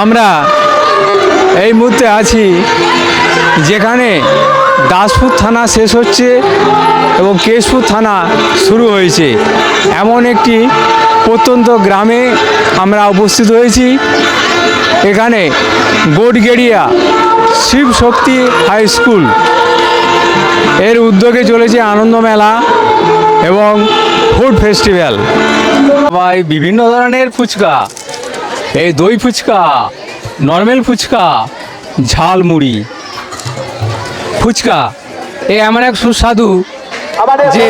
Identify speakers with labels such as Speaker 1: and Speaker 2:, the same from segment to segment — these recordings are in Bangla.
Speaker 1: আমরা এই মুহূর্তে আছি যেখানে দাসপুর থানা শেষ হচ্ছে এবং কেশপুর থানা শুরু হয়েছে, এমন একটি প্রত্যন্ত গ্রামে আমরা উপস্থিত হয়েছি। এখানে গোডগেড়িয়া শিব শক্তি হাই স্কুল এর উদ্যোগে চলেছে আনন্দ মেলা এবং ফুড ফেস্টিভ্যাল। সবাই বিভিন্ন ধরনের ফুচকা, এই দই ফুচকা, নর্মাল ফুচকা, ঝালমুড়ি ফুচকা এ এমন এক সুস্বাদু যে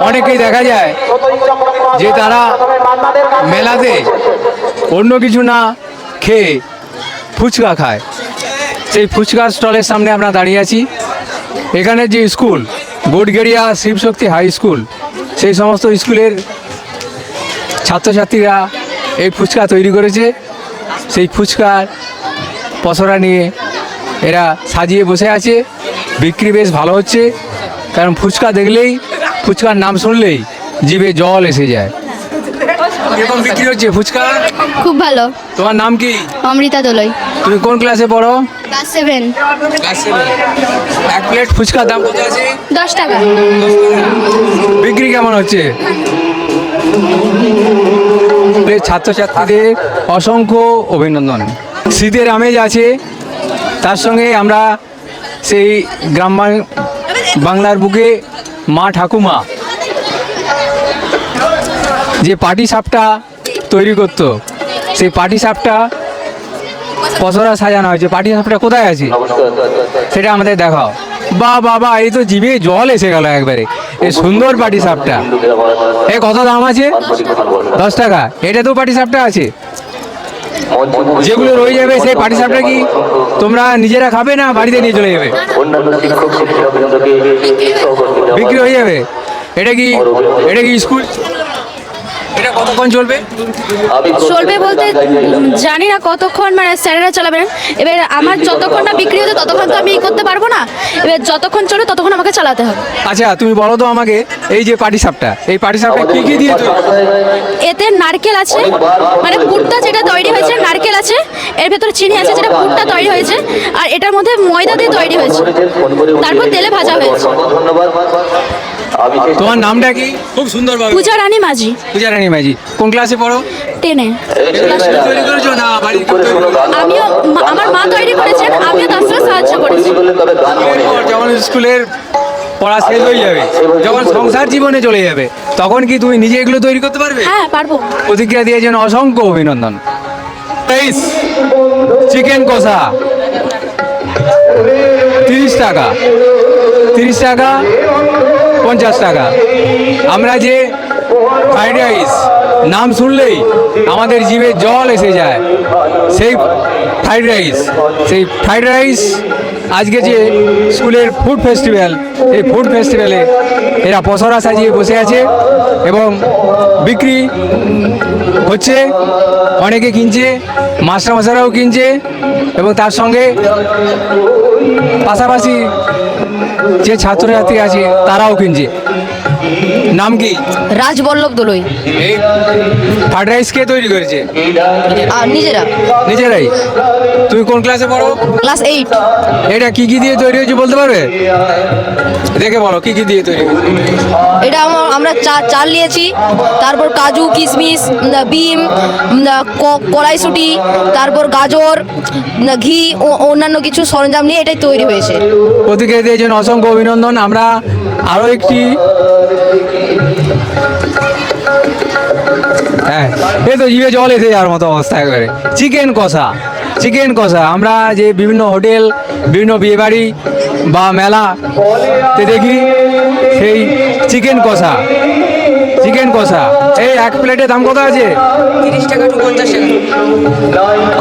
Speaker 1: অনেকেই দেখা যায় যে তারা মেলাতে অন্য কিছু না খেয়ে ফুচকা খায়। সেই ফুচকা স্টলের সামনে আমরা দাঁড়িয়ে আছি। এখানে যে স্কুল গোডগেড়িয়া শিবশক্তি হাই স্কুল, সেই সমস্ত স্কুলের ছাত্রছাত্রীরা এই ফুচকা তৈরি করেছে। সেই ফুচকার পসরা নিয়ে এরা সাজিয়ে বসে আছে। বিক্রি বেশ ভালো হচ্ছে, কারণ ফুচকা দেখলেই, ফুচকার নাম শুনলেই জিভে জল এসে যায়। এরকম বিক্রি হচ্ছে ফুচকা?
Speaker 2: খুব ভালো।
Speaker 1: তোমার নাম কি?
Speaker 2: অমৃতা দোলই।
Speaker 1: তুমি কোন ক্লাসে পড়ো?
Speaker 2: ক্লাস 7।
Speaker 1: ক্লাস 7। এক প্লেট ফুচকার দাম কত আছে?
Speaker 2: 10 টাকা।
Speaker 1: বিক্রি কেমন হচ্ছে? ছাত্রছাত্রীদের অসংখ্য অভিনন্দন। শীতের আমেজ আছে, তার সঙ্গে আমরা সেই গ্রাম বাংলার বুকে মা ঠাকুমা যে পাটি সাপটা তৈরি করতো, সেই পাটি সাপটা পসরা সাজানো হয়েছে। পাটি সাপটা কোথায় আছে সেটা আমাদের দেখাও। বা বাবা, এই তো জিভে জল এসে গেল একবারে। এই সুন্দর পাটি সাপটা, এ কত দাম আছে? 10 টাকা। এটা তো পাটি সাপটা আছে। যেগুলো রয়ে যাবে সেই পাটি সাপটা কি তোমরা নিজেরা খাবে না বাড়িতে নিয়ে চলে যাবে? বিক্রি হয়ে যাবে। এটা কি স্কুল? এটা কতক্ষণ চলবে?
Speaker 2: চলবে বলতে জানি না কতক্ষণ, মানে স্যারেরা চালাবেন। এবার আমার যতক্ষণ না বিক্রি হতে ততক্ষণ তো আমি করতে পারবো না। এবার যতক্ষণ চলে ততক্ষণ আমাকে চালাতে হবে।
Speaker 1: আচ্ছা, তুমি বলো তো আমাকে, এই যে পাটি সাপটা, এই পাটি সাপটা কি কি দিয়ে তৈরি?
Speaker 2: এতে নারকেল আছে, মানে পুরটা যেটা তৈরি হয়েছে নারকেল আছে, এর ভেতরে চিনি আছে যেটা পুরটা তৈরি হয়েছে, আর এটার মধ্যে ময়দা দিয়ে তৈরি হয়েছে, তারপর তেলে ভাজা হয়েছে।
Speaker 1: তোমার নামটা কি? খুব সুন্দর ভাবে।
Speaker 2: পূজা রানী মাঝি।
Speaker 1: পূজা রানী মাঝি। কোন ক্লাসে পড়ো?
Speaker 2: 10-এ।
Speaker 1: তৈরি করেছো না বাড়িতে?
Speaker 2: আমিও, আমার মা তৈরি করেছেন, আমিও তার সাথে সাহায্য করেছি।
Speaker 1: যখন স্কুলের পড়া শেষ হয়ে যাবে, যখন সংসার জীবনে চলে যাবে, তখন কি তুমি নিজে এগুলো তৈরি করতে পারবে?
Speaker 2: হ্যাঁ, পারবো।
Speaker 1: প্রতিক্রিয়া দিয়েছেন, অসংখ্য অভিনন্দন। চিকেন কষা 30 টাকা, 30 টাকা, 50 টাকা। আমরা যে ফ্রাইড রাইস নাম শুনলেই আমাদের জিভে জল এসে যায়, সেই ফ্রাইড রাইস আজকে যে স্কুলের ফুড ফেস্টিভ্যাল, এই ফুড ফেস্টিভ্যালে এরা পসরা সাজিয়ে বসে আছে এবং বিক্রি হচ্ছে। অনেকে কিনছে, মাস্টারমশাইরাও কিনছে এবং তার সঙ্গে পাশাপাশি যে ছাত্রছাত্রী আছে তারাও কিনছে। নাম কি?
Speaker 2: রাজবল্লভ দোলই।
Speaker 1: এই ফ্রাইড রাইস কে তৈরি করেছে?
Speaker 2: আর
Speaker 1: নিজেরাই। তুমি কোন ক্লাসে পড়ো?
Speaker 2: ক্লাস 8।
Speaker 1: এটা কি কি দিয়ে তৈরি হয়েছে বলতে পারবে? দেখে বলো, কি কি দিয়ে তৈরি হয়েছে?
Speaker 2: এটা আমরা চাল নিয়েছি, তারপর কাজু, কিশমিশ, বিম, কড়াইশুঁটি, তারপর গাজর, ঘি ও অন্যান্য কিছু সরঞ্জাম নিয়ে এটাই তৈরি হয়েছে।
Speaker 1: প্রতিক্রিয়া দিয়েছেন, অসংখ্য অভিনন্দন। আমরা আরও একটি, হ্যাঁ, এই তো জিভে জল এসে যাওয়ার মতো অবস্থা একবারে। চিকেন কষা আমরা যে বিভিন্ন হোটেল, বিভিন্ন বিয়েবাড়ি বা মেলাতে দেখি, সেই চিকেন কষা এই এক প্লেটের দাম কত আছে?
Speaker 3: 30 টাকা টু 50 টাকা।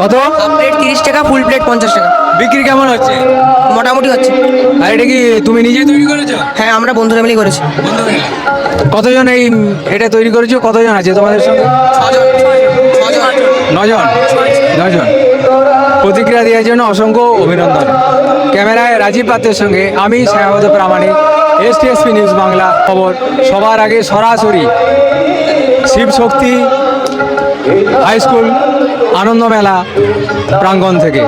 Speaker 1: কত?
Speaker 3: প্লেট 30 টাকা, ফুল প্লেট 50 টাকা।
Speaker 1: বিক্রি কেমন হচ্ছে?
Speaker 3: মোটামুটি হচ্ছে।
Speaker 1: আর এটা কি তুমি নিজে তৈরি করেছো?
Speaker 3: হ্যাঁ, আমরা বন্ধুরা মিলে করেছি।
Speaker 1: কতজন এটা তৈরি করেছো? কতজন আছে তোমাদের সঙ্গে? 9 জন। প্রতিক্রিয়া দেওয়ার জন্য অসংখ্য অভিনন্দন। ক্যামেরায় রাজীব পাত্রের সঙ্গে আমি শ্যামাপদ প্রামাণিক, STSP নিউজ বাংলা খবর। সবার আগে সরাসরি শিব শক্তি হাই স্কুল আনন্দ মেলা প্রাঙ্গণ থেকে।